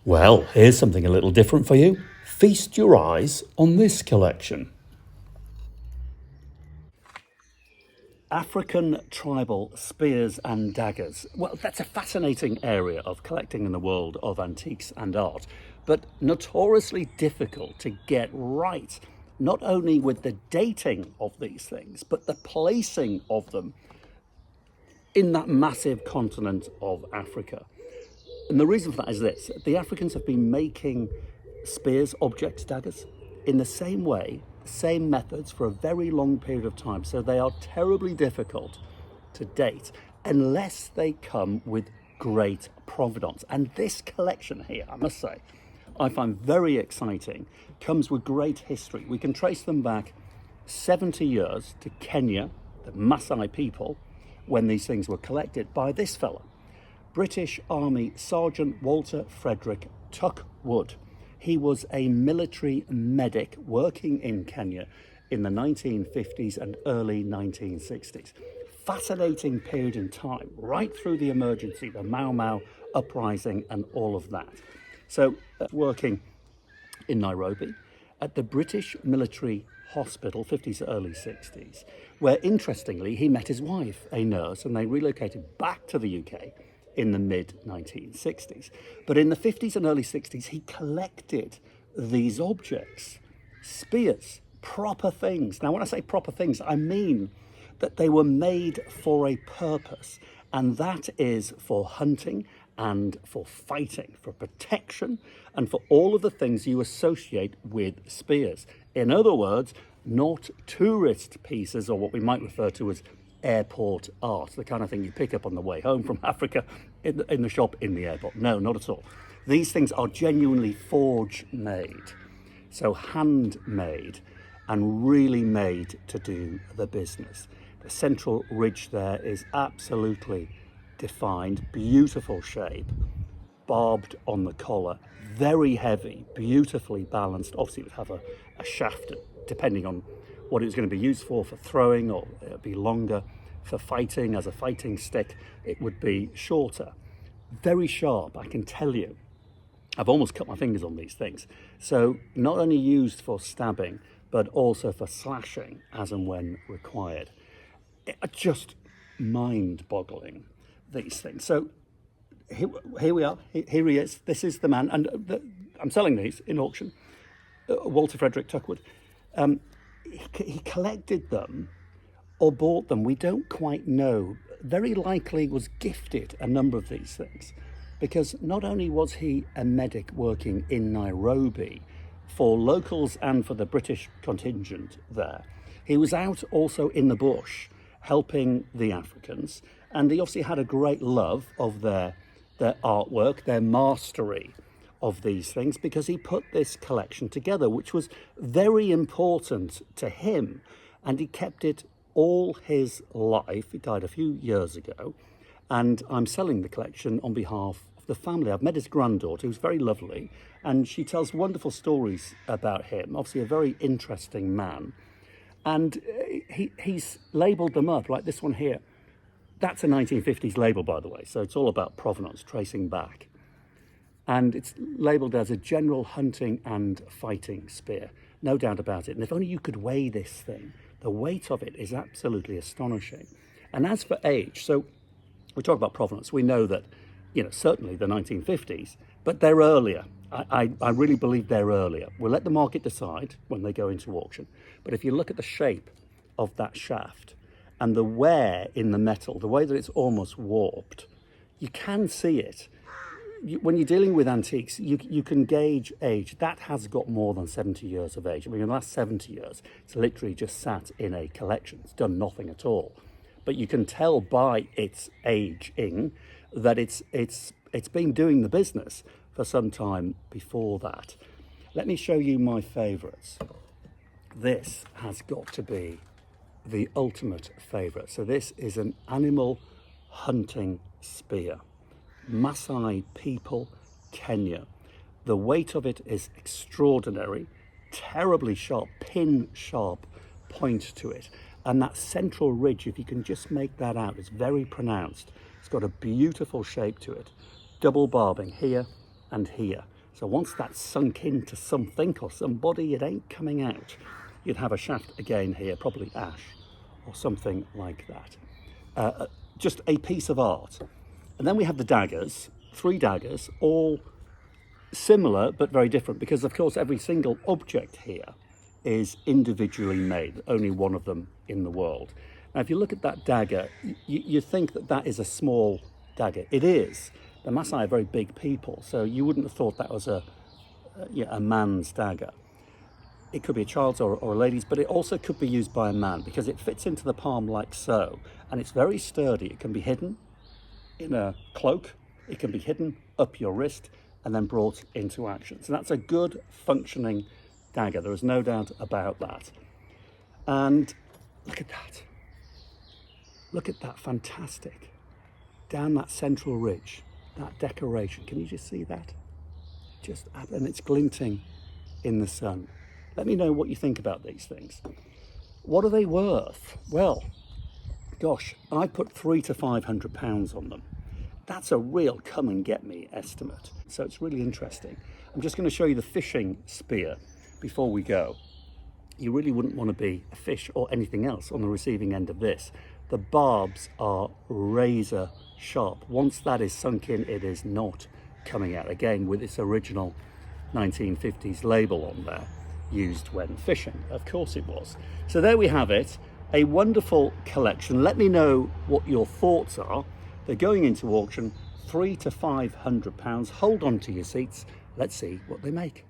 Well, here's something a little different for you. Feast your eyes on this collection. African tribal spears and daggers. Well, that's a fascinating area of collecting in the world of antiques and art, but notoriously difficult to get right, not only with the dating of these things, but the placing of them in that massive continent of Africa. And the reason for that is this: the Africans have been making spears, objects, daggers, in the same way, same methods for a very long period of time. So they are terribly difficult to date unless they come with great provenance. And this collection here, I must say, I find very exciting, comes with great history. We can trace them back 70 years to Kenya, the Maasai people, when these things were collected by this fella, British Army Sgt Walter Frederick Tuckwood. He was a military medic working in Kenya in the 1950s and early 1960s. Fascinating period in time, right through the emergency, the Mau Mau uprising and all of that. So working in Nairobi at the British Military Hospital, 50s, early 60s, where interestingly he met his wife, a nurse, and they relocated back to the UK in the mid-1960s. But in the 50s and early 60s, he collected these objects, spears, proper things. Now, when I say proper things, I mean that they were made for a purpose, and that is for hunting and for fighting, for protection, and for all of the things you associate with spears. In other words, not tourist pieces, or what we might refer to as airport art, the kind of thing you pick up on the way home from Africa in the shop in the airport. No, not at all. These things are genuinely forge made, so handmade and really made to do the business. The central ridge there is absolutely defined, beautiful shape, barbed on the collar, very heavy, beautifully balanced. Obviously it would have a shaft depending on what it was going to be used for throwing, or it would be longer for fighting. As a fighting stick, it would be shorter. Very sharp, I can tell you. I've almost cut my fingers on these things. So not only used for stabbing, but also for slashing as and when required. Just mind-boggling, these things. So here we are, here he is, this is the man, and I'm selling these in auction, Walter Frederick Tuckwood. He collected them or bought them, we don't quite know. Very likely was gifted a number of these things, because not only was he a medic working in Nairobi for locals and for the British contingent there, he was out also in the bush helping the Africans, and he obviously had a great love of their artwork, their mastery of these things, because he put this collection together, which was very important to him, and he kept it all his life. He died a few years ago, and I'm selling the collection on behalf of the family. I've met his granddaughter, who's very lovely, and she tells wonderful stories about him. Obviously a very interesting man, and he's labelled them up, like this one here. That's a 1950s label, by the way, so it's all about provenance, tracing back. And it's labelled as a general hunting and fighting spear, no doubt about it. And if only you could weigh this thing, the weight of it is absolutely astonishing. And as for age, so we talk about provenance, we know that, certainly the 1950s, but they're earlier. I really believe they're earlier. We'll let the market decide when they go into auction. But if you look at the shape of that shaft and the wear in the metal, the way that it's almost warped, you can see it. When you're dealing with antiques, you can gauge age. That has got more than 70 years of age. I mean, in the last 70 years, it's literally just sat in a collection. It's done nothing at all. But you can tell by its aging that it's been doing the business for some time before that. Let me show you my favourites. This has got to be the ultimate favourite. So this is an animal hunting spear. Maasai people, Kenya. The weight of it is extraordinary, terribly sharp, pin sharp point to it. And that central ridge, if you can just make that out, it's very pronounced. It's got a beautiful shape to it. Double barbing here and here. So once that's sunk into something or somebody, it ain't coming out. You'd have a shaft again here, probably ash or something like that. Just a piece of art. And then we have the daggers, 3 daggers, all similar but very different, because of course every single object here is individually made, only one of them in the world. Now if you look at that dagger, you think that that is a small dagger. It is. The Maasai are very big people, so you wouldn't have thought that was a man's dagger. It could be a child's or a lady's, but it also could be used by a man because it fits into the palm like so, and it's very sturdy. It can be hidden in a cloak, it can be hidden up your wrist and then brought into action. So that's a good functioning dagger, there is no doubt about that. And look at that. Look at that, fantastic. Down that central ridge, that decoration, can you just see that? And it's glinting in the sun. Let me know what you think about these things. What are they worth? Well, gosh, I put £300 to £500 on them. That's a real come and get me estimate. So it's really interesting. I'm just going to show you the fishing spear before we go. You really wouldn't want to be a fish or anything else on the receiving end of this. The barbs are razor sharp. Once that is sunk in, it is not coming out. Again, with its original 1950s label on there, used when fishing. Of course it was. So there we have it, a wonderful collection. Let me know what your thoughts are. They're going into auction, £300 to £500. Hold on to your seats. Let's see what they make.